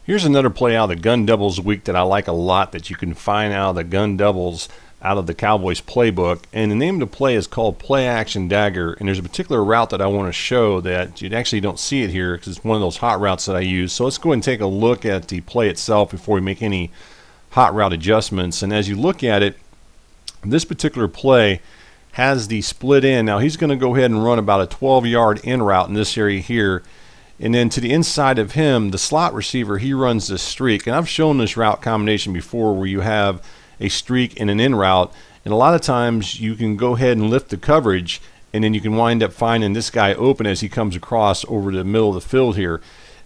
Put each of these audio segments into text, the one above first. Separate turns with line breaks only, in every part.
Here's another play out of the gun doubles week that I like a lot that you can find out of the gun doubles out of the Cowboys playbook. And the name of the play is called Play Action Dagger. And there's a particular route that I want to show that you actually don't see it here because it's one of those hot routes that I use. So let's go ahead and take a look at the play itself before we make any hot route adjustments. And as you look at it, this particular play has the split in. Now he's going to go ahead and run about a 12-yard in route in this area here. And then to the inside of him, the slot receiver, he runs this streak. And I've shown this route combination before where you have a streak and an in route. And a lot of times you can go ahead and lift the coverage, and then you can wind up finding this guy open as he comes across over the middle of the field here.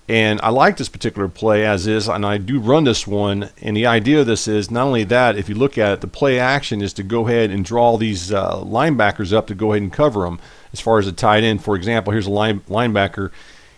And I like this particular play as is, and I do run this one. And the idea of this is not only that, if you look at it, the play action is to go ahead and draw these linebackers up to go ahead and cover them. As far as a tight end, for example, here's a linebacker.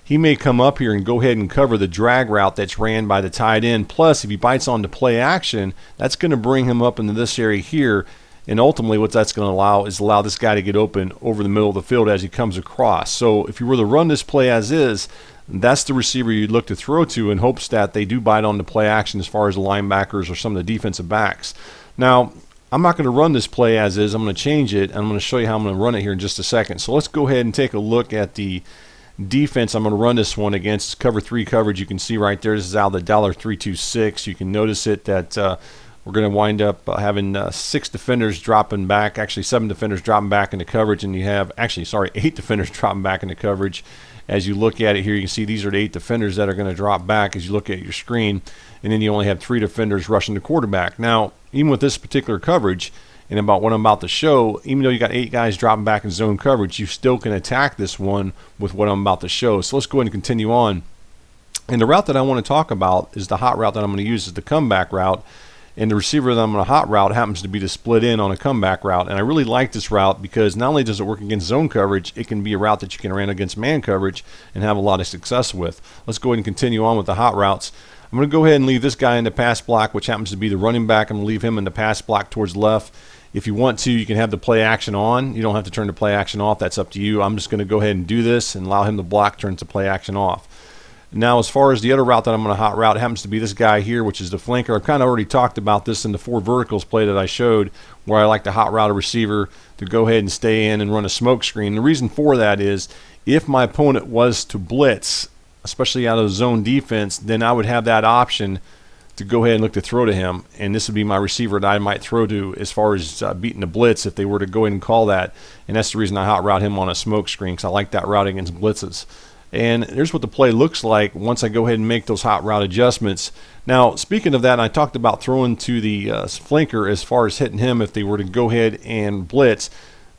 He may come up here and go ahead and cover the drag route that's ran by the tight end. Plus, if he bites on the play action, that's going to bring him up into this area here. And ultimately, what that's going to allow is allow this guy to get open over the middle of the field as he comes across. So if you were to run this play as is, that's the receiver you'd look to throw to in hopes that they do bite on the play action as far as the linebackers or some of the defensive backs. Now, I'm not going to run this play as is. I'm going to change it, and I'm going to show you how I'm going to run it here in just a second. So let's go ahead and take a look at the defense I'm going to run this one against. Cover 3 coverage. You can see right there, this is out of the $326. You can notice it that we're going to wind up having 6 defenders dropping back, actually 7 defenders dropping back into coverage, and you have, 8 defenders dropping back into coverage. As you look at it here, you can see these are the 8 defenders that are going to drop back as you look at your screen, and then you only have 3 defenders rushing the quarterback. Now, even with this particular coverage, and about what I'm about to show, even though you got 8 guys dropping back in zone coverage, you still can attack this one with what I'm about to show. So let's go ahead and continue on. And the route that I want to talk about is the hot route that I'm going to use is the comeback route. And the receiver that I'm going to hot route happens to be the split in on a comeback route. And I really like this route because not only does it work against zone coverage, it can be a route that you can run against man coverage and have a lot of success with. Let's go ahead and continue on with the hot routes. I'm going to go ahead and leave this guy in the pass block, which happens to be the running back. I'm going to leave him in the pass block towards left. If you want to, you can have the play action on. You don't have to turn the play action off. That's up to you. I'm just going to go ahead and do this and allow him to block, turns the play action off. Now, as far as the other route that I'm going to hot route, it happens to be this guy here, which is the flanker. I've kind of already talked about this in the 4 verticals play that I showed, where I like to hot route a receiver to go ahead and stay in and run a smoke screen. The reason for that is if my opponent was to blitz, especially out of zone defense, then I would have that option to go ahead and look to throw to him, and this would be my receiver that I might throw to as far as beating the blitz if they were to go ahead and call that. And that's the reason I hot route him on a smoke screen, because I like that route against blitzes. And here's what the play looks like once I go ahead and make those hot route adjustments. Now, speaking of that, I talked about throwing to the flanker as far as hitting him if they were to go ahead and blitz.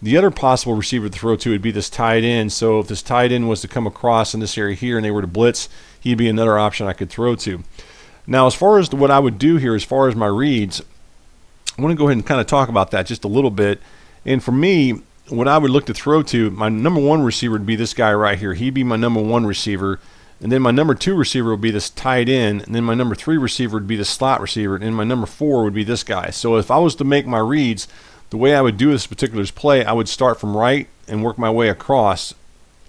The other possible receiver to throw to would be this tight end. So if this tight end was to come across in this area here and they were to blitz, he'd be another option I could throw to. Now, as far as what I would do here, as far as my reads, I want to go ahead and kind of talk about that just a little bit. And for me, what I would look to throw to, my number 1 receiver would be this guy right here. He'd be my number 1 receiver. And then my number 2 receiver would be this tight end. And then my number 3 receiver would be the slot receiver. And then my number 4 would be this guy. So if I was to make my reads, the way I would do this particular play, I would start from right and work my way across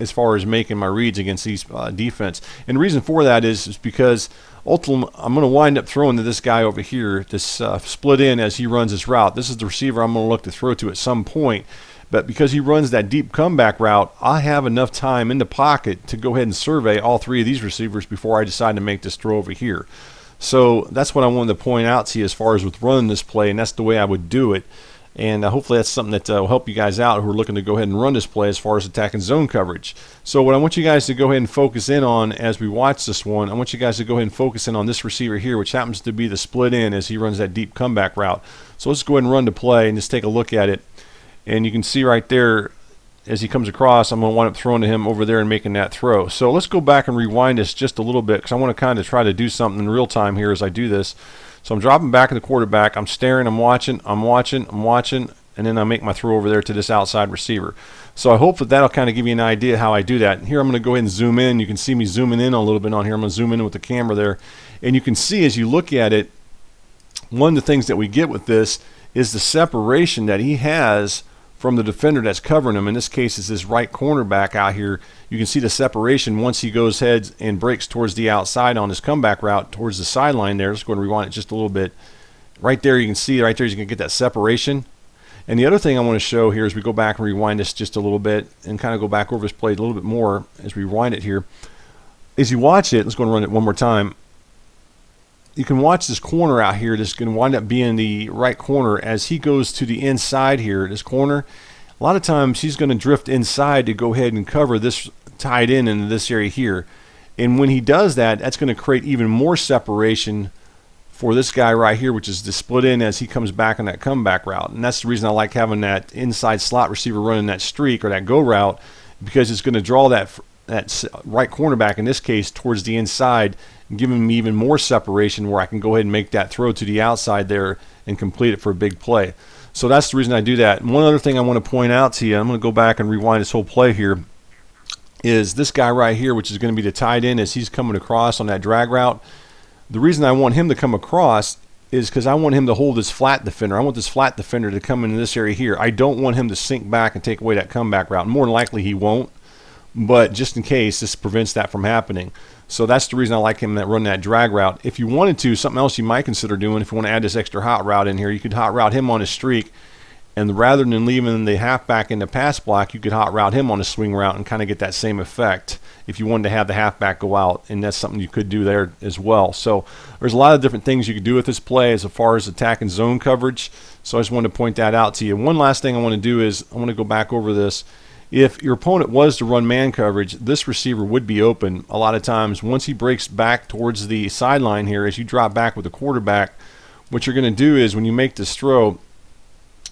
as far as making my reads against these defense. And the reason for that is because ultimately I'm going to wind up throwing to this guy over here, this split in as he runs this route. This is the receiver I'm going to look to throw to at some point. But because he runs that deep comeback route, I have enough time in the pocket to go ahead and survey all 3 of these receivers before I decide to make this throw over here. So that's what I wanted to point out to you as far as with running this play, and that's the way I would do it. And hopefully that's something that will help you guys out who are looking to go ahead and run this play as far as attacking zone coverage. So what I want you guys to go ahead and focus in on as we watch this one, I want you guys to go ahead and focus in on this receiver here, which happens to be the split in as he runs that deep comeback route. So let's go ahead and run the play and just take a look at it. And you can see right there as he comes across, I'm going to wind up throwing to him over there and making that throw. So let's go back and rewind this just a little bit because I want to kind of try to do something in real time here as I do this. So I'm dropping back at the quarterback. I'm staring, I'm watching, and then I make my throw over there to this outside receiver. So I hope that that'll kind of give you an idea how I do that. Here I'm going to go ahead and zoom in. You can see me zooming in a little bit on here. I'm going to zoom in with the camera there. And you can see as you look at it, one of the things that we get with this is the separation that he has from the defender that's covering him. In this case, it's this right cornerback out here. You can see the separation once he goes heads and breaks towards the outside on his comeback route towards the sideline there. Let's go and rewind it just a little bit. Right there, you can see right there, you can get that separation. And the other thing I want to show here as we go back and rewind this just a little bit and kind of go back over this play a little bit more as we rewind it here. As you watch it, let's go and run it one more time. You can watch this corner out here. This is going to wind up being the right corner as he goes to the inside here. This corner, a lot of times he's going to drift inside to go ahead and cover this tight end into this area here. And when he does that, that's going to create even more separation for this guy right here, which is the split in as he comes back on that comeback route. And that's the reason I like having that inside slot receiver running that streak or that go route, because it's going to draw that right cornerback in this case towards the inside, giving me even more separation where I can go ahead and make that throw to the outside there and complete it for a big play. So that's the reason I do that. And one other thing I want to point out to you, I'm going to go back and rewind this whole play here, is this guy right here, which is going to be the tight end as he's coming across on that drag route. The reason I want him to come across is because I want him to hold this flat defender. I want this flat defender to come into this area here. I don't want him to sink back and take away that comeback route. More than likely he won't, but just in case, this prevents that from happening. So that's the reason I like him that run that drag route. If you wanted to, something else you might consider doing, if you want to add this extra hot route in here, you could hot route him on a streak, and rather than leaving the halfback in the pass block, you could hot route him on a swing route and kind of get that same effect if you wanted to have the halfback go out, and that's something you could do there as well. So there's a lot of different things you could do with this play as far as attack and zone coverage. So I just wanted to point that out to you. One last thing I want to do is I want to go back over this. If your opponent was to run man coverage, this receiver would be open a lot of times. Once he breaks back towards the sideline here, as you drop back with the quarterback, what you're going to do is when you make this throw,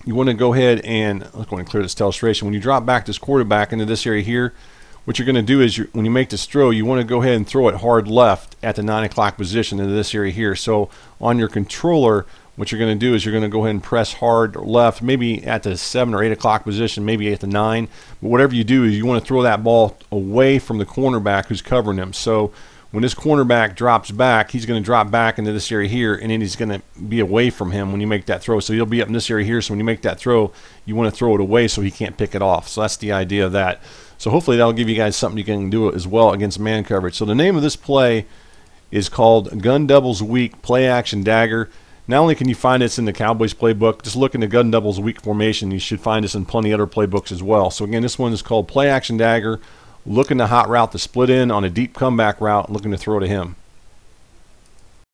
you want to go ahead and, let's go and clear this illustration. When you drop back this quarterback into this area here, what you're going to do is when you make this throw, you want to go ahead and throw it hard left at the 9 o'clock position into this area here. So on your controller, what you're going to do is you're going to go ahead and press hard left, maybe at the 7 or 8 o'clock position, maybe at the 9. But whatever you do is you want to throw that ball away from the cornerback who's covering him. So when this cornerback drops back, he's going to drop back into this area here, and then he's going to be away from him when you make that throw. So he'll be up in this area here. So when you make that throw, you want to throw it away so he can't pick it off. So that's the idea of that. So hopefully that'll give you guys something you can do as well against man coverage. So the name of this play is called Gun Doubles Weak Play Action Dagger. Not only can you find this in the Cowboys playbook, just look in the Gun Doubles Weak formation. You should find this in plenty of other playbooks as well. So again, this one is called Play Action Dagger. Looking to hot route the split in on a deep comeback route, looking to throw to him.